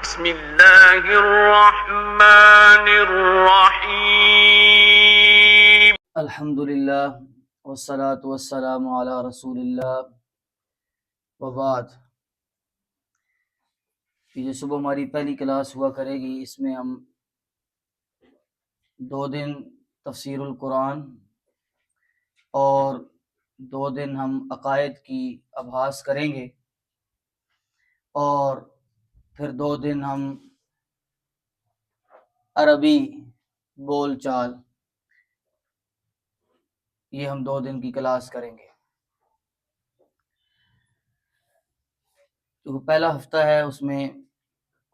بسم اللہ الرحمن الرحیم الحمدللہ والصلاة والسلام علی رسول اللہ وبعد۔ یہ جو صبح ہماری پہلی کلاس ہوا کرے گی، اس میں ہم 2 دن تفسیر القرآن اور 2 دن ہم عقائد کی ابحاث کریں گے، اور پھر 2 دن ہم عربی بول چال، یہ ہم 2 دن کی کلاس کریں گے۔ جو پہلا ہفتہ ہے اس میں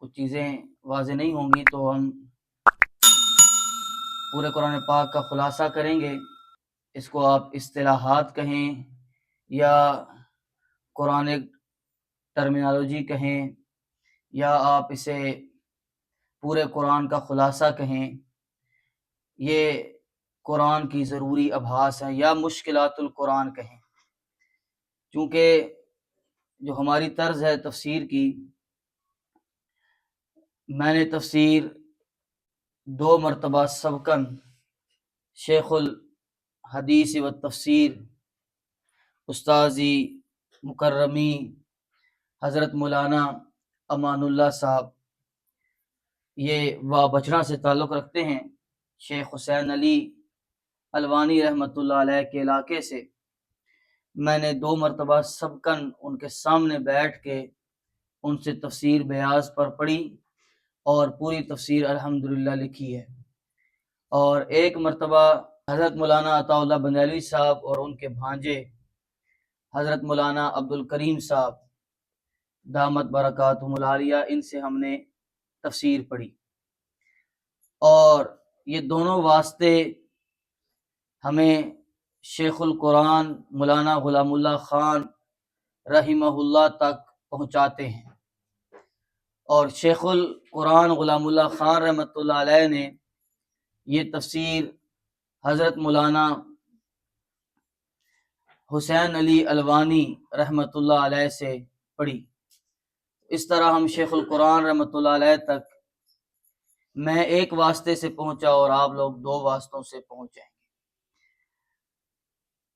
کچھ چیزیں واضح نہیں ہوں گی، تو ہم پورے قرآن پاک کا خلاصہ کریں گے۔ اس کو آپ اصطلاحات کہیں یا قرآن ٹرمینالوجی کہیں، یا آپ اسے پورے قرآن کا خلاصہ کہیں، یہ قرآن کی ضروری ابحاث ہیں، یا مشکلات القرآن کہیں۔ چونکہ جو ہماری طرز ہے تفسیر کی، میں نے تفسیر 2 مرتبہ سبقاً شیخ الحدیث و تفسیر استاذی مکرمی حضرت مولانا امان اللہ صاحب، یہ بچڑا سے تعلق رکھتے ہیں، شیخ حسین علی الوانی رحمۃ اللہ علیہ کے علاقے سے۔ میں نے 2 مرتبہ سبقاً ان کے سامنے بیٹھ کے ان سے تفسیر بیاض پر پڑھی اور پوری تفسیر الحمدللہ لکھی ہے۔ اور 1 مرتبہ حضرت مولانا عطا اللہ بنگالی صاحب اور ان کے بھانجے حضرت مولانا عبدالکریم صاحب دامت برکاتہم العالیہ، ان سے ہم نے تفسیر پڑھی۔ اور یہ دونوں واسطے ہمیں شیخ القرآن مولانا غلام اللہ خان رحمہ اللہ تک پہنچاتے ہیں۔ اور شیخ القرآن غلام اللہ خان رحمۃ اللہ علیہ نے یہ تفسیر حضرت مولانا حسین علی الوانی رحمۃ اللہ علیہ سے پڑھی۔ اس طرح ہم شیخ القرآن رحمۃ اللہ علیہ تک میں 1 واسطے سے پہنچا اور آپ لوگ 2 واسطوں سے پہنچ جائیں گے۔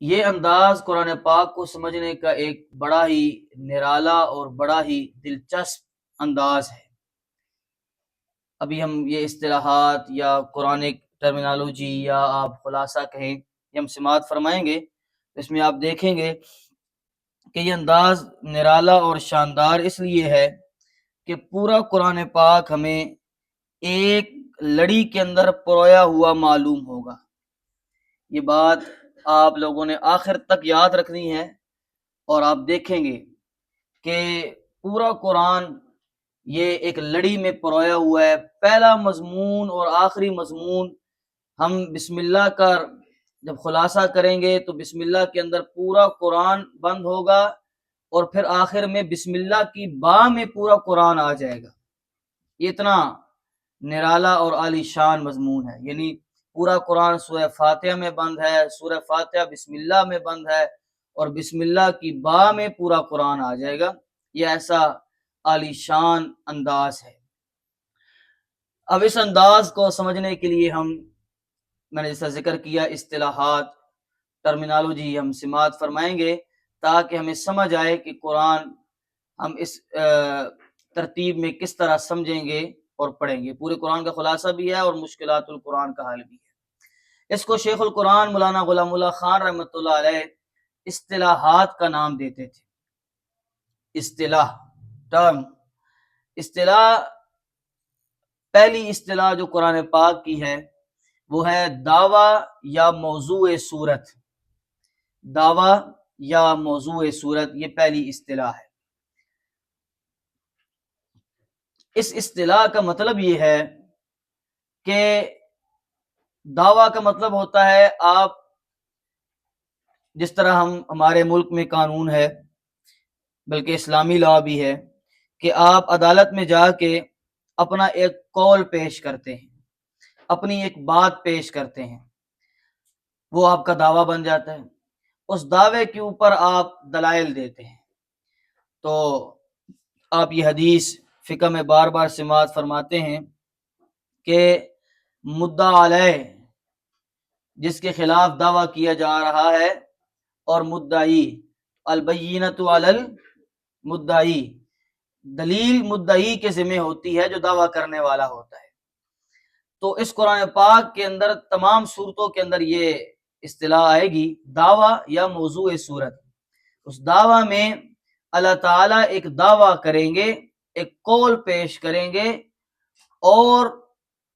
یہ انداز قرآن پاک کو سمجھنے کا ایک بڑا ہی نرالا اور بڑا ہی دلچسپ انداز ہے۔ ابھی ہم یہ اصطلاحات یا قرآنک ٹرمینالوجی یا آپ خلاصہ کہیں، یہ ہم سماعت فرمائیں گے، اس میں آپ دیکھیں گے کہ یہ انداز نرالا اور شاندار اس لیے ہے کہ پورا قرآن پاک ہمیں ایک لڑی کے اندر پرویا ہوا معلوم ہوگا۔ یہ بات آپ لوگوں نے آخر تک یاد رکھنی ہے، اور آپ دیکھیں گے کہ پورا قرآن یہ ایک لڑی میں پرویا ہوا ہے۔ پہلا مضمون اور آخری مضمون ہم بسم اللہ کا جب خلاصہ کریں گے تو بسم اللہ کے اندر پورا قرآن بند ہوگا، اور پھر آخر میں بسم اللہ کی با میں پورا قرآن آ جائے گا۔ یہ اتنا نرالا اور عالی شان مضمون ہے، یعنی پورا قرآن سورہ فاتحہ میں بند ہے، سورہ فاتحہ بسم اللہ میں بند ہے، اور بسم اللہ کی با میں پورا قرآن آ جائے گا۔ یہ ایسا عالی شان انداز ہے۔ اب اس انداز کو سمجھنے کے لیے میں نے جیسا ذکر کیا، اصطلاحات ٹرمینالوجی ہم سماعت فرمائیں گے، تاکہ ہمیں سمجھ آئے کہ قرآن ہم اس ترتیب میں کس طرح سمجھیں گے اور پڑھیں گے۔ پورے قرآن کا خلاصہ بھی ہے اور مشکلات القرآن کا حل بھی ہے۔ اس کو شیخ القرآن مولانا غلام اللہ خان رحمۃ اللہ علیہ اصطلاحات کا نام دیتے تھے۔ اصطلاح پہلی اصطلاح جو قرآن پاک کی ہے وہ ہے دعویٰ یا موضوع صورت۔ دعویٰ یا موضوع صورت، یہ پہلی اصطلاح ہے۔ اس اصطلاح کا مطلب یہ ہے کہ دعویٰ کا مطلب ہوتا ہے، آپ جس طرح ہمارے ملک میں قانون ہے، بلکہ اسلامی لا بھی ہے، کہ آپ عدالت میں جا کے اپنا ایک قول پیش کرتے ہیں، اپنی ایک بات پیش کرتے ہیں، وہ آپ کا دعویٰ بن جاتا ہے۔ اس دعوے کے اوپر آپ دلائل دیتے ہیں۔ تو آپ یہ حدیث فقہ میں بار بار سماعت فرماتے ہیں کہ مدعا علیہ جس کے خلاف دعویٰ کیا جا رہا ہے اور مدعی، البینۃ علی المدعی، دلیل مدعی کے ذمہ ہوتی ہے جو دعویٰ کرنے والا ہوتا ہے۔ تو اس قرآن پاک کے اندر تمام صورتوں کے اندر یہ اصطلاح آئے گی دعویٰ یا موضوع صورت۔ اس دعویٰ میں اللہ تعالیٰ ایک دعویٰ کریں گے، ایک قول پیش کریں گے، اور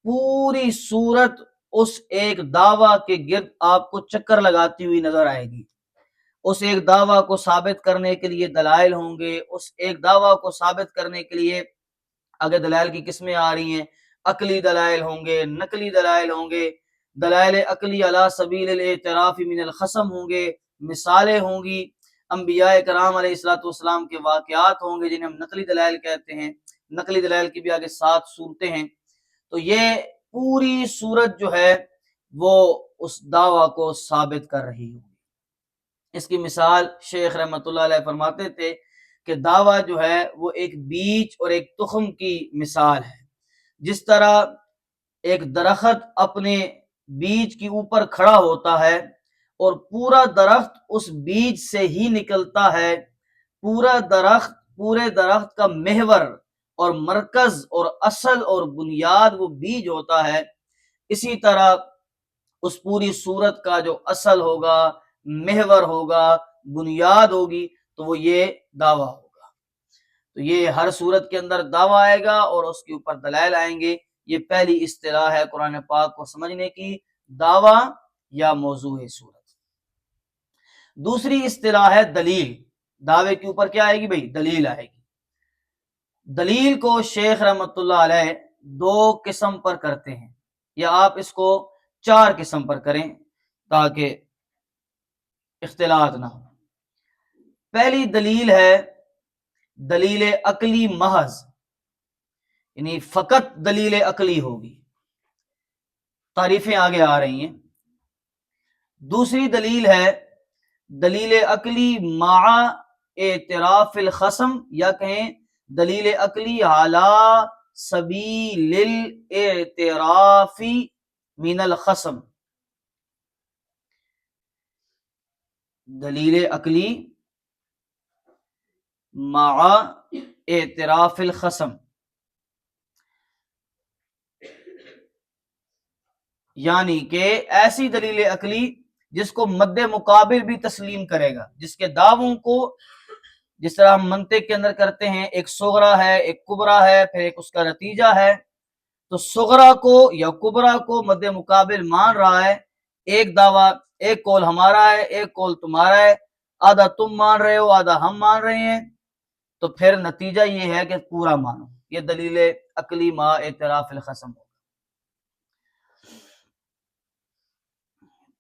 پوری صورت اس ایک دعویٰ کے گرد آپ کو چکر لگاتی ہوئی نظر آئے گی۔ اس ایک دعویٰ کو ثابت کرنے کے لیے دلائل ہوں گے، اس ایک دعویٰ کو ثابت کرنے کے لیے اگر دلائل کی قسمیں آ رہی ہیں، عقلی دلائل ہوں گے، نقلی دلائل ہوں گے، دلائل عقلی علی سبیل الاعتراف من الخصم ہوں گے، مثالیں ہوں گی، انبیاء کرام علیہ الصلوۃ والسلام کے واقعات ہوں گے جنہیں ہم نقلی دلائل کہتے ہیں۔ نقلی دلائل کی بھی آگے 7 صورتیں ہیں۔ تو یہ پوری صورت جو ہے وہ اس دعویٰ کو ثابت کر رہی ہوگی۔ اس کی مثال شیخ رحمۃ اللہ علیہ فرماتے تھے کہ دعویٰ جو ہے وہ ایک بیج اور ایک تخم کی مثال ہے۔ جس طرح ایک درخت اپنے بیج کے اوپر کھڑا ہوتا ہے اور پورا درخت اس بیج سے ہی نکلتا ہے، پورے درخت کا محور اور مرکز اور اصل اور بنیاد وہ بیج ہوتا ہے، اسی طرح اس پوری صورت کا جو اصل ہوگا، محور ہوگا، بنیاد ہوگی، تو وہ یہ دعویٰ ہوگا۔ تو یہ ہر صورت کے اندر دعویٰ آئے گا اور اس کے اوپر دلائل آئیں گے۔ یہ پہلی اصطلاح ہے قرآن پاک کو سمجھنے کی، دعویٰ یا موضوع صورت۔ دوسری اصطلاح ہے دلیل۔ دعوے کے اوپر کیا آئے گی بھائی؟ دلیل آئے گی۔ دلیل کو شیخ رحمۃ اللہ علیہ 2 قسم پر کرتے ہیں، یا آپ اس کو 4 قسم پر کریں تاکہ اختلاط نہ ہو۔ پہلی دلیل ہے دلیل عقلی محض، یعنی فقط دلیل عقلی ہوگی، تعریفیں آگے آ رہی ہیں۔ دوسری دلیل ہے دلیل عقلی مع اعتراف الخصم، یا کہیں دلیل عقلی علی سبیل الاعتراف من الخصم۔ دلیل عقلی مع اعتراف الخصم، یعنی کہ ایسی دلیل عقلی جس کو مد مقابل بھی تسلیم کرے گا، جس کے دعووں کو جس طرح ہم منطق کے اندر کرتے ہیں، ایک صغرا ہے، ایک کبرا ہے، پھر ایک اس کا نتیجہ ہے، تو صغرا کو یا کبرا کو مد مقابل مان رہا ہے۔ ایک دعویٰ، ایک قول ہمارا ہے، ایک قول تمہارا ہے، آدھا تم مان رہے ہو، آدھا ہم مان رہے ہیں، تو پھر نتیجہ یہ ہے کہ پورا مانو۔ یہ دلیل عقلی مع اعتراف الخصم ہوگا۔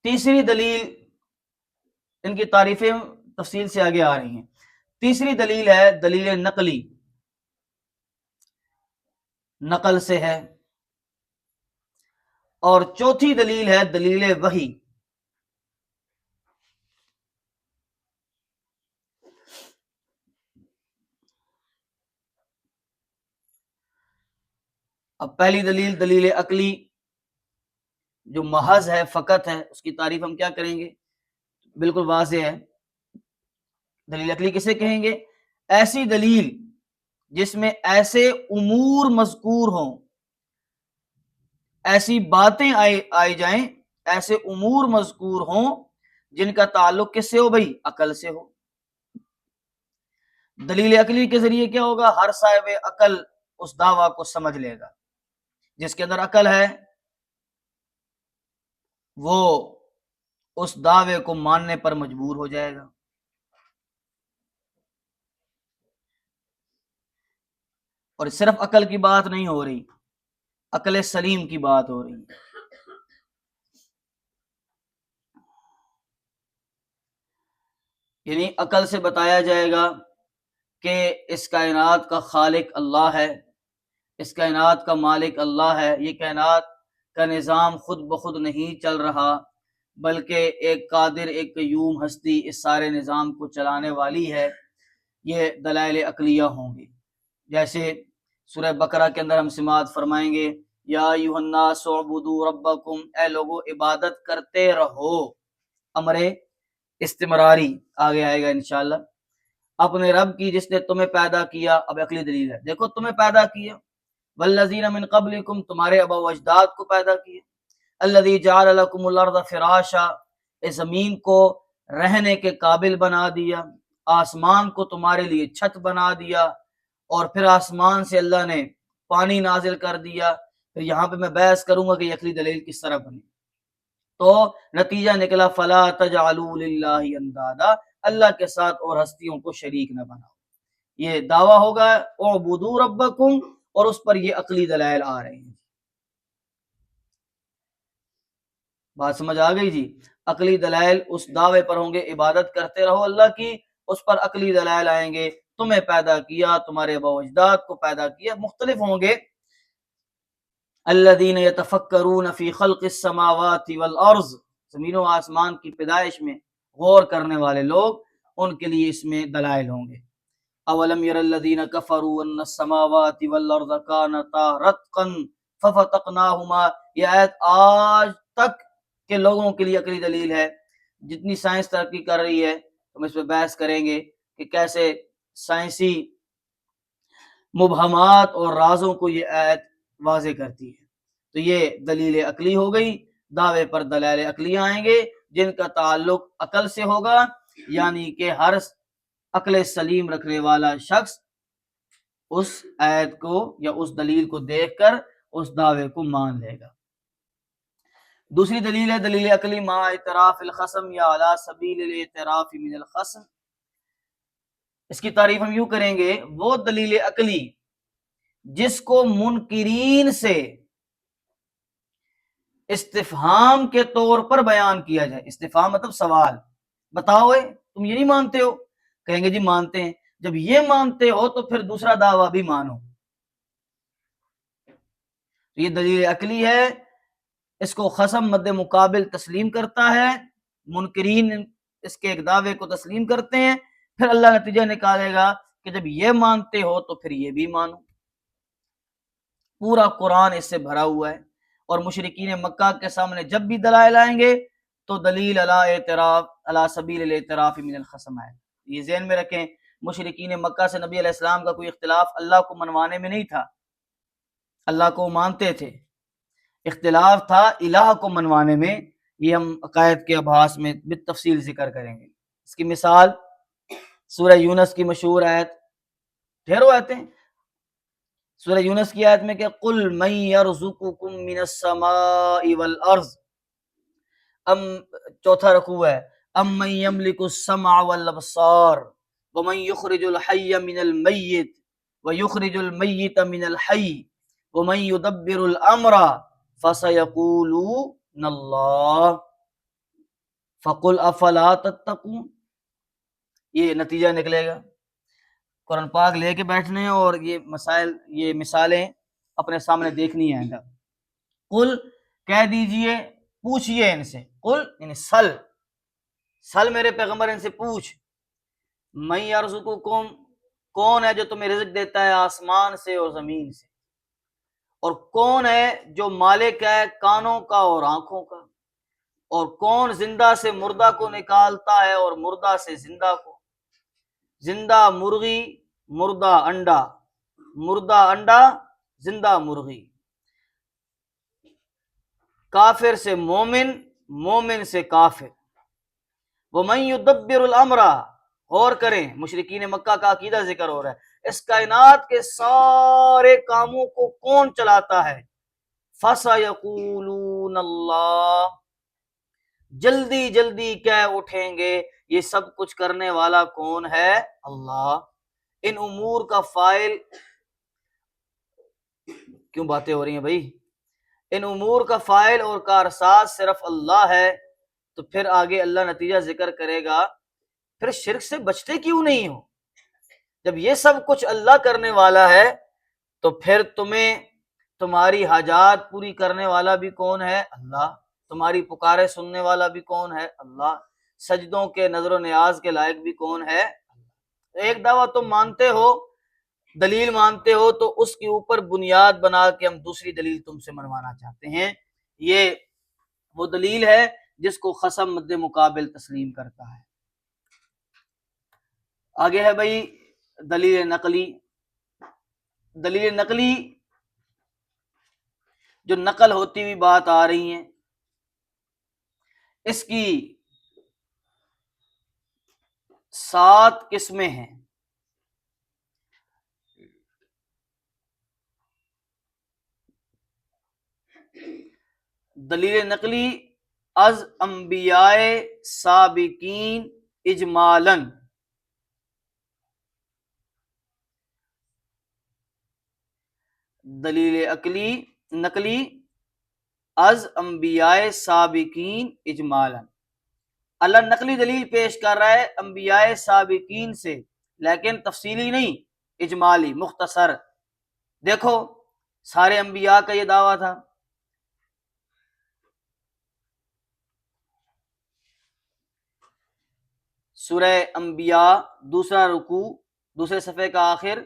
تیسری دلیل، ان کی تعریفیں تفصیل سے آگے آ رہی ہیں۔ تیسری دلیل ہے دلیل نقلی، نقل سے ہے۔ اور چوتھی دلیل ہے دلیل وحی۔ اب پہلی دلیل دلیل عقلی جو محض ہے، فقط ہے، اس کی تعریف ہم کیا کریں گے؟ بالکل واضح ہے۔ دلیل عقلی کسے کہیں گے؟ ایسی دلیل جس میں ایسے امور مذکور ہوں، ایسی باتیں آئی جائیں، ایسے امور مذکور ہوں جن کا تعلق کس سے ہو بھائی؟ عقل سے ہو۔ دلیل عقلی کے ذریعے کیا ہوگا؟ ہر صاحب عقل اس دعویٰ کو سمجھ لے گا۔ جس کے اندر عقل ہے وہ اس دعوے کو ماننے پر مجبور ہو جائے گا۔ اور صرف عقل کی بات نہیں ہو رہی، عقل سلیم کی بات ہو رہی ہے۔ یعنی عقل سے بتایا جائے گا کہ اس کائنات کا خالق اللہ ہے، اس کائنات کا مالک اللہ ہے، یہ کائنات کا نظام خود بخود نہیں چل رہا، بلکہ ایک قادر، ایک قیوم ہستی اس سارے نظام کو چلانے والی ہے۔ یہ دلائل عقلیہ ہوں گی۔ جیسے سورہ بقرہ کے اندر ہم سماعت فرمائیں گے یا ایھا الناس اعبدوا ربکم، اے لوگو عبادت کرتے رہو، امر استمراری آگے آئے گا انشاءاللہ، اپنے رب کی جس نے تمہیں پیدا کیا۔ اب عقلی دلیل ہے، دیکھو تمہیں پیدا کیا، والذین من قبلکم، تمہارے آباء و اجداد کو پیدا کیا، الذی جعل لکم الارض فراشا، اس زمین کو رہنے کے قابل بنا دیا، آسمان کو تمہارے لیے چھت بنا دیا، اور پھر آسمان سے اللہ نے پانی نازل کر دیا۔ پھر یہاں پہ میں بحث کروں گا کہ یہ عقلی دلیل کس طرح بنی، تو نتیجہ نکلا فلا تجعلوا للہ اندادا، اللہ کے ساتھ اور ہستیوں کو شریک نہ بناؤ۔ یہ دعویٰ ہوگا اعبدوا ربکم، اور اس پر یہ عقلی دلائل آ رہے ہیں۔ بات سمجھ آ گئی جی؟ عقلی دلائل اس دعوے پر ہوں گے عبادت کرتے رہو اللہ کی، اس پر عقلی دلائل آئیں گے تمہیں پیدا کیا، تمہارے آباء و اجداد کو پیدا کیا، مختلف ہوں گے۔ الذین یتفکرون فی خلق السماوات والارض، زمین و آسمان کی پیدائش میں غور کرنے والے لوگ، ان کے لیے اس میں دلائل ہوں گے۔ اولم یر الذین کفروا ان السماوات والارض کانتا رتقا ففتقناہما، یہ آیت آج تک کے لوگوں کے لیے عقلی دلیل ہے۔ جتنی سائنس ترقی کر رہی ہے ہم اس پہ بحث کریں گے کہ کیسے سائنسی مبہمات اور رازوں کو یہ آیت واضح کرتی ہے۔ تو یہ دلیل عقلی ہو گئی، دعوے پر دلائل عقلی آئیں گے جن کا تعلق عقل سے ہوگا، یعنی کہ ہر عقل سلیم رکھنے والا شخص اس آیت کو یا اس دلیل کو دیکھ کر اس دعوے کو مان لے گا۔ دوسری دلیل ہے دلیل عقلی ما اعتراف الخصم یا علی سبیل الاعتراف من الخصم۔ اس کی تعریف ہم یوں کریں گے، وہ دلیل عقلی جس کو منکرین سے استفہام کے طور پر بیان کیا جائے، استفہام مطلب سوال، بتاؤ تم یہ نہیں مانتے ہو، کہیں گے جی مانتے ہیں، جب یہ مانتے ہو تو پھر دوسرا دعویٰ بھی مانو۔ یہ دلیل عقلی ہے، اس کو خصم مد مقابل تسلیم کرتا ہے، منکرین اس کے ایک دعوے کو تسلیم کرتے ہیں، پھر اللہ نتیجہ نکالے گا کہ جب یہ مانتے ہو تو پھر یہ بھی مانو۔ پورا قرآن اس سے بھرا ہوا ہے، اور مشرکین مکہ کے سامنے جب بھی دلائل آئیں گے تو دلیل علی سبیل الاعتراف من الخصم ہے۔ یہ ذہن میں رکھیں، مشرکین مکہ سے نبی علیہ السلام کا کوئی اختلاف اللہ کو منوانے میں نہیں تھا، اللہ کو مانتے تھے، اختلاف تھا الہ کو منوانے میں۔ یہ ہم عقائد کے ابحاث میں بالتفصیل ذکر کریں گے۔ اس کی مثال سورہ یونس کی مشہور آیت، ڈھیروں آیتیں، سورہ یونس کی آیت میں کہ قل من یرزقکم من السماء والارض، چوتھا رکوع ہے، ام من یملک السمع والابصار ومن یخرج الحی من المیت ویخرج المیت من الحی ومن یدبر الامر فسیقولون اللہ فقل افلا تتقون۔ یہ نتیجہ نکلے گا، قرآن پاک لے کے بیٹھنے ہیں اور یہ مسائل، یہ مثالیں اپنے سامنے دیکھنی ہیں۔ قل کہہ دیجئے، پوچھئے ان سے، قل یعنی سل میرے پیغمبر ان سے پوچھ، من یرزقکم، کون ہے جو تمہیں رزق دیتا ہے آسمان سے اور زمین سے، اور کون ہے جو مالک ہے کانوں کا اور آنکھوں کا، اور کون زندہ سے مردہ کو نکالتا ہے اور مردہ سے زندہ کو، زندہ مرغی مردہ انڈا، مردہ انڈا زندہ مرغی، کافر سے مومن، مومن سے کافر۔ وَمَن يُدَبِّرُ الْأَمْرَ، غور کریں، مشرکین مکہ کا عقیدہ ذکر ہو رہا ہے، اس کائنات کے سارے کاموں کو کون چلاتا ہے؟ فَسَيَقُولُونَ اللَّهُ، جلدی جلدی کہہ اٹھیں گے یہ سب کچھ کرنے والا کون ہے؟ اللہ۔ ان امور کا فاعل، کیوں باتیں ہو رہی ہیں بھائی؟ ان امور کا فاعل اور کارساز صرف اللہ ہے، تو پھر آگے اللہ نتیجہ ذکر کرے گا، پھر شرک سے بچتے کیوں نہیں ہو؟ جب یہ سب کچھ اللہ کرنے والا ہے تو پھر تمہیں تمہاری حاجات پوری کرنے والا بھی کون ہے؟ اللہ۔ تمہاری پکارے سننے والا بھی کون ہے؟ اللہ۔ سجدوں کے نظر و نیاز کے لائق بھی کون ہے؟ ایک دعویٰ تم مانتے ہو دلیل مانتے ہو تو اس کے اوپر بنیاد بنا کے ہم دوسری دلیل تم سے منوانا چاہتے ہیں. یہ وہ دلیل ہے جس کو خصم مد مقابل تسلیم کرتا ہے. آگے ہے بھائی دلیل نقلی. دلیل نقلی جو نقل ہوتی ہوئی بات آ رہی ہیں، اس کی 7 قسمیں ہیں. دلیل نقلی از انبیاء سابقین اجمالاً. دلیل نقلی از انبیاء سابقین اجمالاً. اللہ نقلی دلیل پیش کر رہا ہے انبیاء سابقین سے، لیکن تفصیلی نہیں، اجمالی، مختصر. دیکھو سارے انبیاء کا یہ دعویٰ تھا. سورہ انبیاء دوسرا رکوع دوسرے صفحے کا آخر،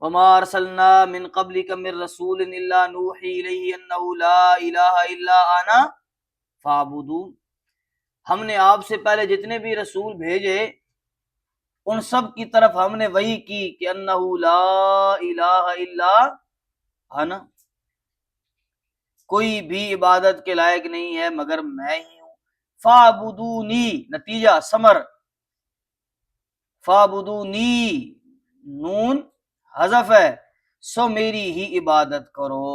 وما ارسلنا من قبلک من رسول الا نوحی الیہ انہ لا الہ الا انا فاعبدون. ہم نے آپ سے پہلے جتنے بھی رسول بھیجے ان سب کی طرف ہم نے وحی کی کہ انہ لا الہ الا انا، کوئی بھی عبادت کے لائق نہیں ہے مگر میں ہی ہوں. فاعبدونی، نتیجہ ثمر، فاعبدونی نون حذف ہے، سو میری ہی عبادت کرو.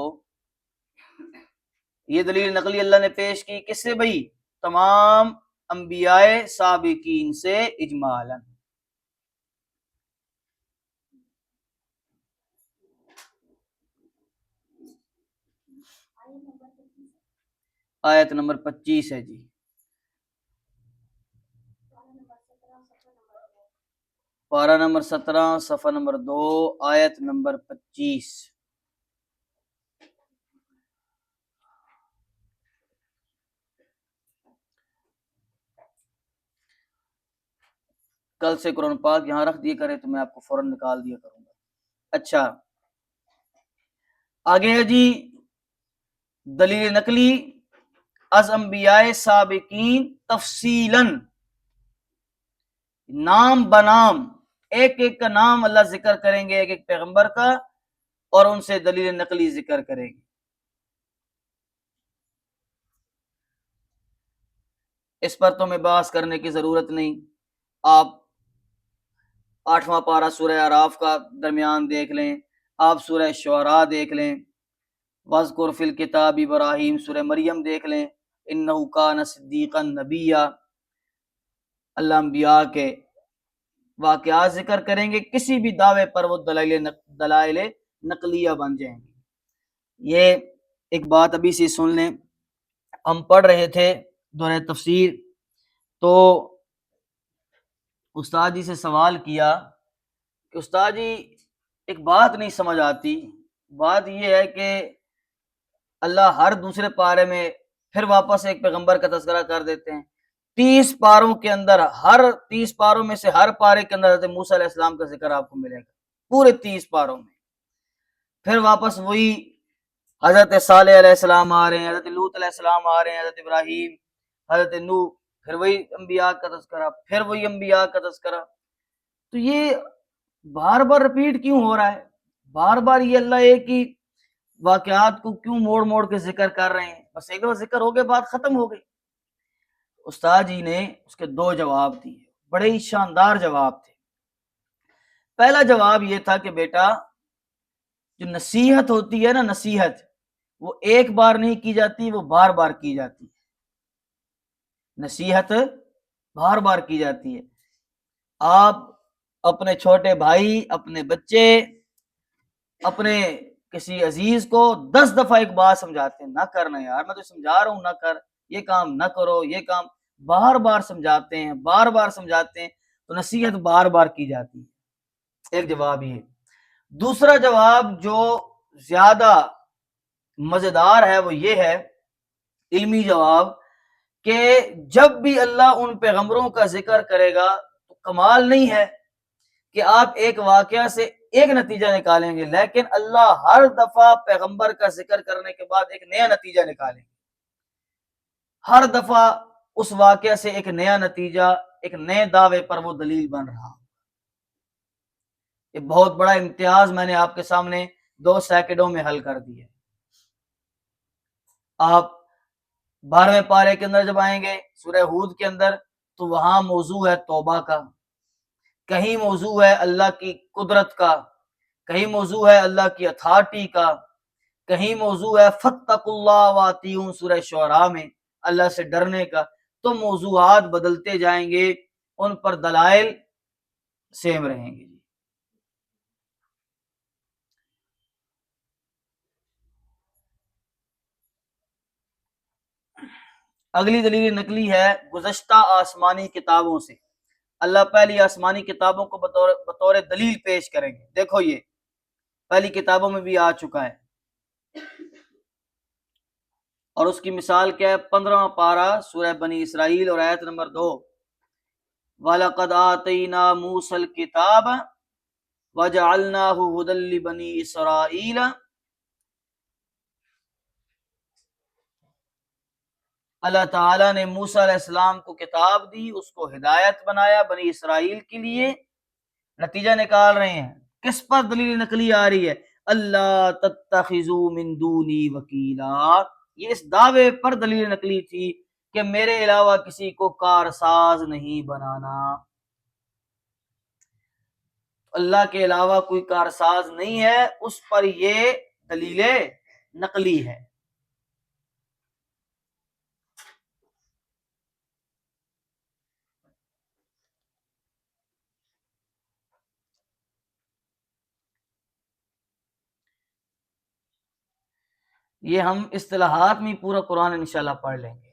یہ دلیل نقلی اللہ نے پیش کی کس سے بھائی؟ تمام انبیاء سابقین سے اجمالاً. آیت نمبر 25 ہے جی. پارہ نمبر 17 صفحہ نمبر 2 آیت نمبر 25. کل سے قرآن پاک یہاں رکھ دیا کرے تو میں آپ کو فوراً نکال دیا کروں گا. اچھا آگے ہے جی دلیل نقلی از انبیاء سابقین تفصیلاً، نام بنام ایک ایک کا نام اللہ ذکر کریں گے، ایک ایک پیغمبر کا، اور ان سے دلیل نقلی ذکر کریں گے. اس پر تو میں بحث کرنے کی ضرورت نہیں. آپ 8واں پارہ سورہ اعراف کا درمیان دیکھ لیں، آپ سورہ شعراء دیکھ لیں، واذکر فی الکتاب ابراہیم سورہ مریم دیکھ لیں، انہ کان صدیقا نبیہ. اللہ انبیاء کے واقعات ذکر کریں گے، کسی بھی دعوے پر وہ دلائل نقلیہ بن جائیں گے. یہ ایک بات ابھی سے سن لیں. ہم پڑھ رہے تھے دورہ تفسیر تو استاد جی سے سوال کیا کہ استاد جی ایک بات نہیں سمجھ آتی. بات یہ ہے کہ اللہ ہر دوسرے پارے میں پھر واپس ایک پیغمبر کا تذکرہ کر دیتے ہیں. 30 پاروں کے اندر، ہر 30 پاروں میں سے ہر پارے کے اندر حضرت موسیٰ علیہ السلام کا ذکر آپ کو ملے گا، پورے 30 پاروں میں. پھر واپس وہی حضرت صالح علیہ السلام آ رہے ہیں، حضرت لوط علیہ السلام آ رہے ہیں، حضرت ابراہیم، حضرت نوح، پھر وہی انبیاء کا تذکرہ، پھر وہی انبیاء کا تذکرہ. تو یہ بار بار رپیٹ کیوں ہو رہا ہے؟ بار بار یہ اللہ ایک ہی واقعات کو کیوں موڑ موڑ کے ذکر کر رہے ہیں؟ بس ایک دفعہ ذکر ہو گئے، بات ختم ہو گئی. استاد جی نے اس کے 2 جواب دیے، بڑے ہی شاندار جواب تھے. پہلا جواب یہ تھا کہ بیٹا جو نصیحت ہوتی ہے نا، نصیحت وہ ایک بار نہیں کی جاتی، وہ بار بار کی جاتی ہے. نصیحت بار بار کی جاتی ہے. آپ اپنے چھوٹے بھائی، اپنے بچے، اپنے کسی عزیز کو 10 دفعہ ایک بات سمجھاتے ہیں، نہ کرنا یار، میں تو سمجھا رہا ہوں نہ کر، یہ کام نہ کرو، یہ کام بار بار سمجھاتے ہیں، بار بار سمجھاتے ہیں، تو نصیحت بار بار کی جاتی ہے. ایک جواب یہ. دوسرا جواب جو زیادہ مزیدار ہے وہ یہ ہے، علمی جواب، کہ جب بھی اللہ ان پیغمبروں کا ذکر کرے گا تو کمال نہیں ہے کہ آپ ایک واقعہ سے ایک نتیجہ نکالیں گے، لیکن اللہ ہر دفعہ پیغمبر کا ذکر کرنے کے بعد ایک نیا نتیجہ نکالیں گے، ہر دفعہ اس واقعہ سے ایک نیا نتیجہ، ایک نئے دعوے پر وہ دلیل بن رہا۔ یہ بہت بڑا امتیاز میں نے آپ کے سامنے 2 سیکنڈوں میں حل کر دی ہے۔ آپ 12ویں پارے کے اندر جب آئیں گے سورہ ہود کے اندر، تو وہاں موضوع ہے توبہ کا، کہیں موضوع ہے اللہ کی قدرت کا، کہیں موضوع ہے اللہ کی اتھارٹی کا، کہیں موضوع ہے فاتقوا اللہ واتیون سورہ شعراء میں اللہ سے ڈرنے کا۔ تو موضوعات بدلتے جائیں گے، ان پر دلائل سیم رہیں گے۔ اگلی دلیل نقلی ہے گزشتہ آسمانی کتابوں سے۔ اللہ پہلی آسمانی کتابوں کو بطور دلیل پیش کریں گے۔ دیکھو یہ پہلی کتابوں میں بھی آ چکا ہے، اور اس کی مثال کیا ہے؟ 15واں پارہ سورہ بنی اسرائیل اور آیت نمبر 2، وَلَقَدْ آتَيْنَا مُوسَى الْكِتَابَ وَجَعَلْنَاهُ هُدًى لِبَنِي إِسْرَائِيلَ۔ اللہ تعالیٰ نے موسیٰ علیہ السلام کو کتاب دی، اس کو ہدایت بنایا بنی اسرائیل کے لیے۔ نتیجہ نکال رہے ہیں، کس پر دلیل نقلی آ رہی ہے؟ اللہ تتخذوا من دونی وکیلا، یہ اس دعوے پر دلیل نقلی تھی کہ میرے علاوہ کسی کو کارساز نہیں بنانا، اللہ کے علاوہ کوئی کارساز نہیں ہے، اس پر یہ دلیل نقلی ہے۔ یہ ہم اصطلاحات میں پورا قرآن انشاءاللہ پڑھ لیں گے،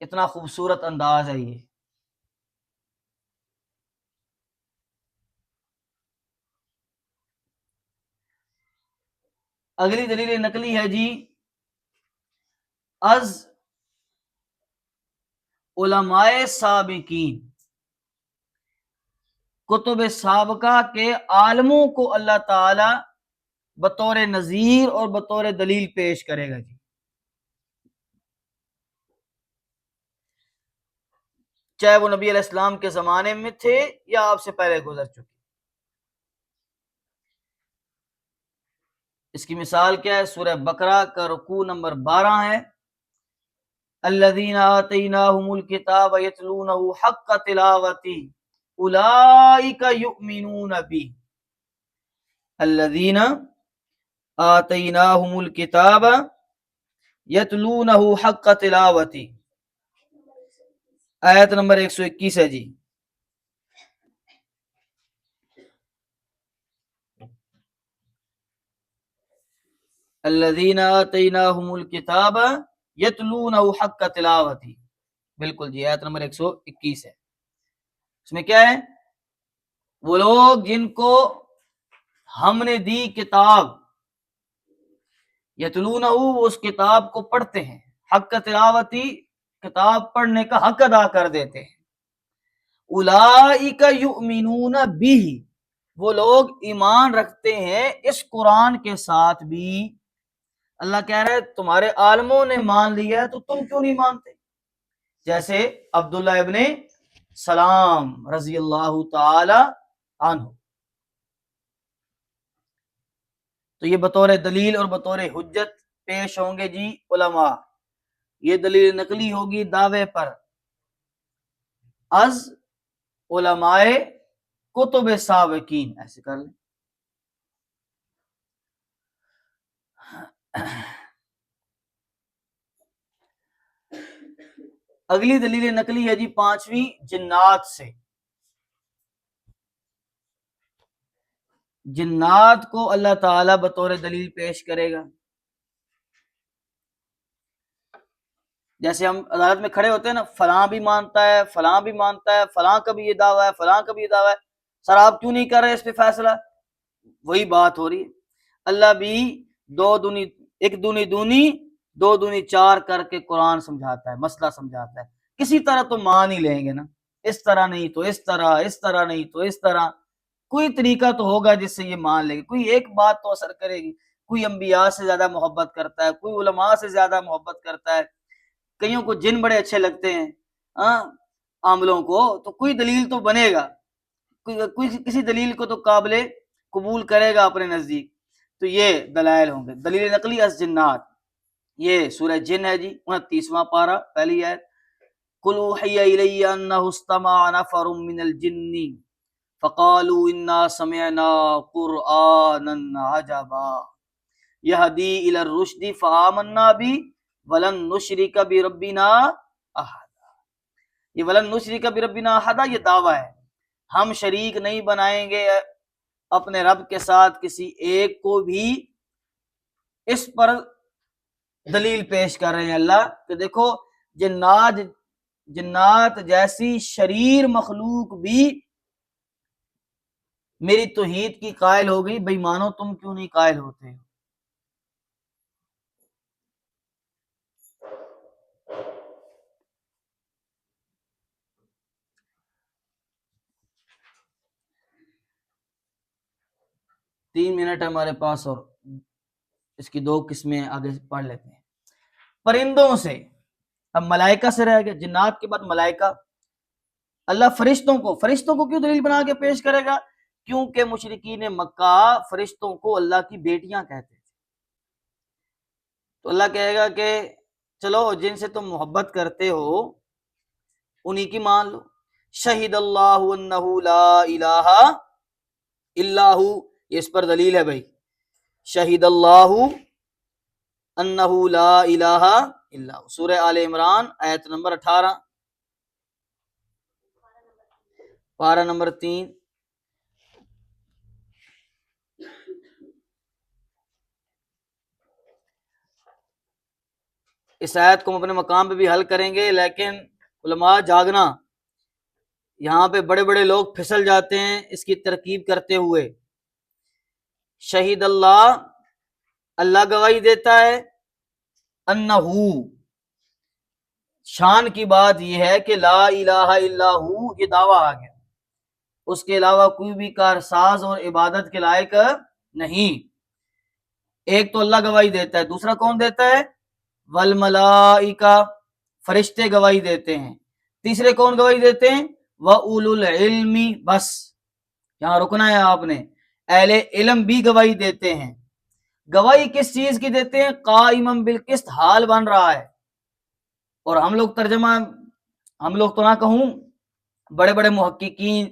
اتنا خوبصورت انداز ہے یہ۔ اگلی دلیل نقلی ہے جی از علماء سابقین، کتب سابقہ کے عالموں کو اللہ تعالی بطور نظیر اور بطور دلیل پیش کرے گا جی۔ چاہے وہ نبی علیہ السلام کے زمانے میں تھے یا آپ سے پہلے گزر چکے۔ اس کی مثال کیا ہے؟ سورہ بقرہ کا رکوع نمبر 12 ہے، الذین آتیناہم الکتاب یتلونہ حق تلاوتہ اولئک یؤمنون بہ، الذین آتیناہم الکتاب یتلونہ حق تلاوتہ، آیت نمبر 121 ہے جی۔ الذین آتیناہم الکتاب یتلونہ حق تلاوتہ، بالکل جی، آیت نمبر 121 ہے۔ اس میں کیا ہے؟ وہ لوگ جن کو ہم نے دی کتاب، یتلونہ وہ اس کتاب کو پڑھتے ہیں، حق تلاوتی کتاب پڑھنے کا حق ادا کر دیتے ہیں، اولئک یؤمنون بہ وہ لوگ ایمان رکھتے ہیں اس قرآن کے ساتھ بھی۔ اللہ کہہ رہا ہے تمہارے عالموں نے مان لیا ہے تو تم کیوں نہیں مانتے؟ جیسے عبداللہ ابن سلام رضی اللہ تعالی عنہ، تو یہ بطور دلیل اور بطور حجت پیش ہوں گے جی علماء۔ یہ دلیل نقلی ہوگی دعوے پر از علماء کتب سابقین، ایسے کر لیں۔ اگلی دلیل نقلی ہے جی 5ویں جنات سے۔ جنات کو اللہ تعالیٰ بطور دلیل پیش کرے گا۔ جیسے ہم عدالت میں کھڑے ہوتے ہیں نا، فلاں بھی مانتا ہے، فلاں بھی مانتا ہے، فلاں کا بھی یہ دعویٰ ہے، فلاں کا بھی یہ دعویٰ ہے، سر آپ کیوں نہیں کر رہے اس پہ فیصلہ؟ وہی بات ہو رہی ہے۔ اللہ بھی ایک دونی دونی دو دونی چار کر کے قرآن سمجھاتا ہے، مسئلہ سمجھاتا ہے۔ کسی طرح تو مان ہی لیں گے نا، اس طرح نہیں تو اس طرح، اس طرح نہیں تو اس طرح۔ کوئی طریقہ تو ہوگا جس سے یہ مان لے گی، کوئی ایک بات تو اثر کرے گی. کوئی انبیاء سے زیادہ محبت کرتا ہے، کوئی علماء سے زیادہ محبت کرتا ہے، کئیوں کو جن بڑے اچھے لگتے ہیں عاملوں کو، تو کوئی دلیل تو بنے گا، کوئی کسی دلیل کو تو قابل قبول کرے گا اپنے نزدیک. تو یہ دلائل ہوں گے. دلیل نقلی از جنات، یہ سورہ جن ہے جی، 29واں پارہ، پہلی آیت. قل اوحی الی انہ استمع نفر من الجن فقالوا انا سمعنا قرآنا عجبا یہدی الی الرشد فآمنا بہ ولن نشرک بربنا احدا. یہ ولن نشرک بربنا احدا یہ دعویٰ ہے، ہم شریک نہیں بنائیں گے اپنے رب کے ساتھ کسی ایک کو بھی. اس پر دلیل پیش کر رہے ہیں اللہ کہ دیکھو جنات جیسی شریر مخلوق بھی میری توحید کی قائل ہو گئی، بھئی مانو تم کیوں نہیں قائل ہوتے؟ تین منٹ ہمارے پاس اور اس کی 2 قسمیں آگے پڑھ لیتے ہیں. پرندوں سے، اب ملائکہ سے رہ گیا، جنات کے بعد ملائکہ. اللہ فرشتوں کو کیوں دلیل بنا کے پیش کرے گا؟ کیونکہ مشرکین مکہ فرشتوں کو اللہ کی بیٹیاں کہتے تھے. تو اللہ کہے گا کہ چلو جن سے تم محبت کرتے ہو انہی کی مان لو. شہید اللہ انہ لا الہ الا ہو، یہ اس پر دلیل ہے بھائی. شہید اللہ انہ لا الہ الا ہو، سورہ آل عمران آیت نمبر 18، پارہ نمبر 3. اس آیت کو ہم اپنے مقام پہ بھی حل کریں گے، لیکن علماء جاگنا، یہاں پہ بڑے بڑے لوگ پھسل جاتے ہیں اس کی ترکیب کرتے ہوئے. شہید اللہ گواہی دیتا ہے، انہو شان کی بات یہ ہے کہ لا الہ الا ہو، یہ دعویٰ آ گیا، اس کے علاوہ کوئی بھی کارساز اور عبادت کے لائق نہیں. ایک تو اللہ گواہی دیتا ہے، دوسرا کون دیتا ہے؟ والملائکہ، فرشتے گواہی دیتے ہیں. تیسرے کون گواہی دیتے ہیں؟ وَأُولُو الْعِلْمِ، بس یہاں رکنا ہے آپ نے، اہل علم بھی گواہی دیتے ہیں. گواہی کس چیز کی دیتے ہیں؟ قائما بالقسط، حال بن رہا ہے. اور ہم لوگ تو نہ کہوں، بڑے بڑے محققین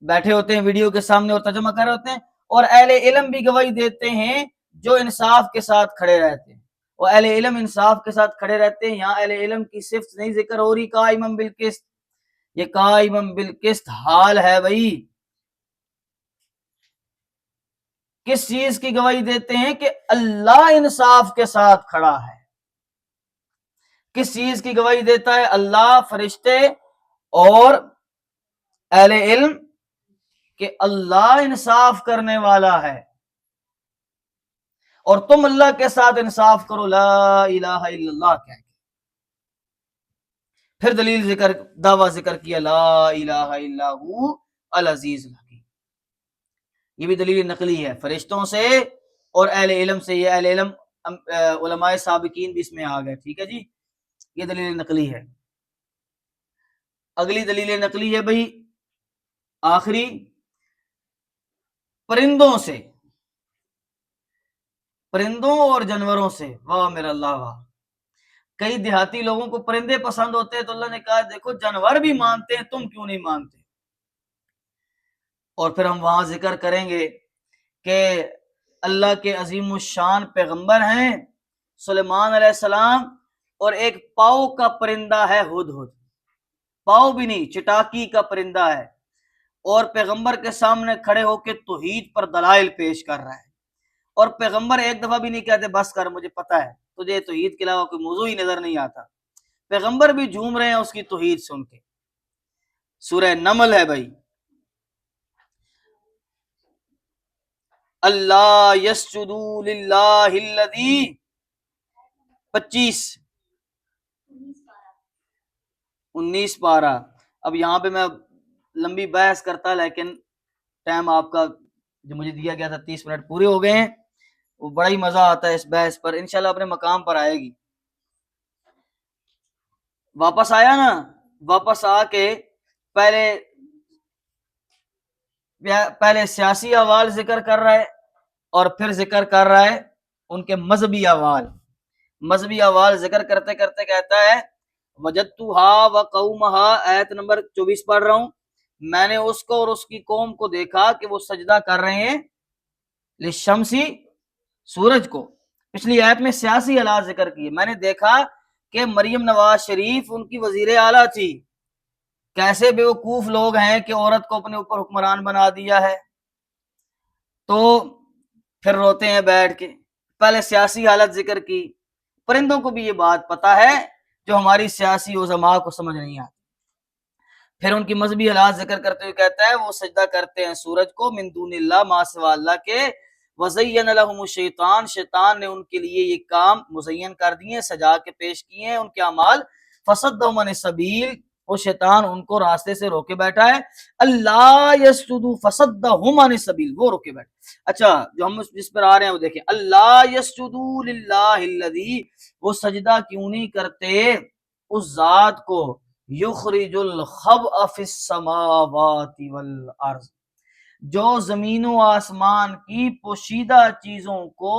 بیٹھے ہوتے ہیں ویڈیو کے سامنے اور ترجمہ کر رہے ہوتے ہیں، اور اہل علم بھی گواہی دیتے ہیں جو انصاف کے ساتھ کھڑے رہتے ہیں. اور اہل علم انصاف کے ساتھ کھڑے رہتے ہیں، یہاں اہل علم کی صفت نہیں ذکر ہو رہی قائما بالقسط، یہ قائما بالقسط حال ہے بھائی. کس چیز کی گواہی دیتے ہیں؟ کہ اللہ انصاف کے ساتھ کھڑا ہے. کس چیز کی گواہی دیتا ہے؟ اللہ، فرشتے اور اہل علم، کہ اللہ انصاف کرنے والا ہے اور تم اللہ کے ساتھ انصاف کرو لا الہ الا اللہ کہہ کے. پھر دلیل دعویٰ ذکر کیا لا الہ الا ہو العزیز الحکیم. یہ بھی دلیل نقلی ہے فرشتوں سے اور اہل علم سے. یہ اہل علم علماء سابقین بھی اس میں آ گئے. ٹھیک ہے جی، یہ دلیل نقلی ہے. اگلی دلیل نقلی ہے بھائی آخری، پرندوں اور جانوروں سے. واہ میرا اللہ واہ. کئی دیہاتی لوگوں کو پرندے پسند ہوتے ہیں، تو اللہ نے کہا دیکھو جانور بھی مانتے ہیں، تم کیوں نہیں مانتے؟ اور پھر ہم وہاں ذکر کریں گے کہ اللہ کے عظیم الشان پیغمبر ہیں سلیمان علیہ السلام، اور ایک پاؤ کا پرندہ ہے ہدہد. پاؤ بھی نہیں، چٹاکی کا پرندہ ہے، اور پیغمبر کے سامنے کھڑے ہو کے توحید پر دلائل پیش کر رہا ہے. اور پیغمبر ایک دفعہ بھی نہیں کہتے بس کر، مجھے پتا ہے تجھے توحید کے علاوہ کوئی موضوع ہی نظر نہیں آتا. پیغمبر بھی جھوم رہے ہیں اس کی توحید سن کے. سورہ نمل ہے بھائی. اللہ یسجدوا للہ الذی 25 19 پارہ. اب یہاں پہ میں لمبی بحث کرتا لیکن ٹائم آپ کا جو مجھے دیا گیا تھا 30 منٹ پورے ہو گئے ہیں. وہ بڑا ہی مزہ آتا ہے اس بحث پر، انشاءاللہ اپنے مقام پر آئے گی. واپس آیا نا، واپس آ کے پہلے سیاسی احوال ذکر کر رہا ہے اور پھر ذکر کر رہا ہے ان کے مذہبی احوال. مذہبی احوال ذکر کرتے کرتے کہتا ہے وجدتها وقومها، آیت نمبر 24 پڑھ رہا ہوں. میں نے اس کو اور اس کی قوم کو دیکھا کہ وہ سجدہ کر رہے ہیں للشمسی، سورج کو. پچھلی آیت میں سیاسی حالات ذکر کیے. میں نے دیکھا کہ مریم نواز شریف ان کی وزیر اعلیٰ تھی. کیسے بیوقوف لوگ ہیں کہ عورت کو اپنے اوپر حکمران بنا دیا ہے. تو پھر روتے ہیں بیٹھ کے. پہلے سیاسی حالت ذکر کی. پرندوں کو بھی یہ بات پتا ہے جو ہماری سیاسی عظماء کو سمجھ نہیں آتی. پھر ان کی مذہبی حالات ذکر کرتے ہوئے کہتا ہے وہ سجدہ کرتے ہیں سورج کو من دون اللہ، ما سوا اللہ کے. وزین لهم الشیطان، شیطان نے ان کے لیے یہ کام مزین کر دیے، سجا کے پیش کیے ہیں ان کے اعمال. فصدهم عن السبیل، وہ شیطان ان کو راستے سے روکے بیٹھا ہے. اللہ یسجدوا فصدهم عن السبیل، وہ روکے بیٹھا. اچھا جو ہم جس پر آ رہے ہیں وہ دیکھیں، اللہ یسجدوا للہ الذی، وہ سجدہ کیوں نہیں کرتے اس ذات کو یخرج الخبء فی السماوات والارض، جو زمین و آسمان کی پوشیدہ چیزوں کو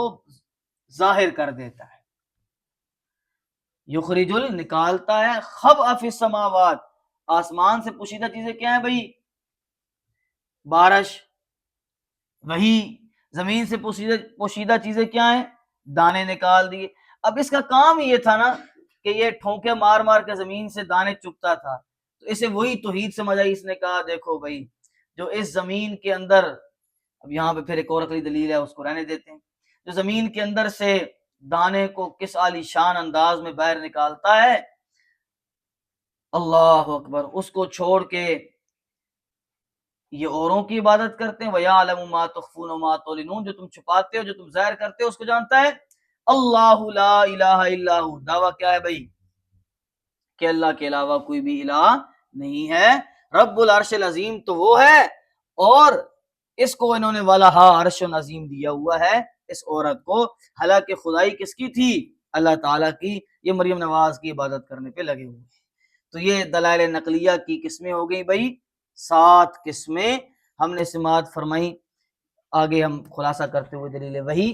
ظاہر کر دیتا ہے. یخرج نکالتا ہے، خبء فی السماوات، آسمان سے پوشیدہ چیزیں کیا ہیں بھائی؟ بارش. وہی زمین سے پوشیدہ چیزیں کیا ہیں؟ دانے نکال دیے. اب اس کا کام یہ تھا نا کہ یہ ٹھونکے مار مار کے زمین سے دانے چکتا تھا. تو اسے وہی توحید سمجھ آئی. اس نے کہا دیکھو بھائی جو اس زمین کے اندر، اب یہاں پہ پھر ایک اور عقلی دلیل ہے اس کو رہنے دیتے ہیں، جو زمین کے اندر سے دانے کو کس عالی شان انداز میں باہر نکالتا ہے، اللہ اکبر، اس کو چھوڑ کے یہ اوروں کی عبادت کرتے ہیں. وَيَعْلَمُ مَا تُخْفُونَ وَمَا تُعْلِنُونَ، جو تم چھپاتے ہو جو تم ظاہر کرتے ہو اس کو جانتا ہے. اللہ لا الہ الا ہو، دعویٰ کیا ہے بھائی؟ کہ اللہ کے علاوہ کوئی بھی الہ نہیں ہے. رب العرش العظیم تو وہ ہے، اور اس کو انہوں نے وَلَهَا عَرْشٌ عظیم دیا ہوا ہے اس عورت کو. حالانکہ خدائی کس کی تھی؟ اللہ تعالیٰ کی. یہ مریم نواز کی عبادت کرنے پہ لگے ہوئے. تو یہ دلائل نقلیہ کی قسمیں ہو گئی بھائی، 7 قسمیں ہم نے سماعت فرمائی. آگے ہم خلاصہ کرتے ہوئے دلیل وحی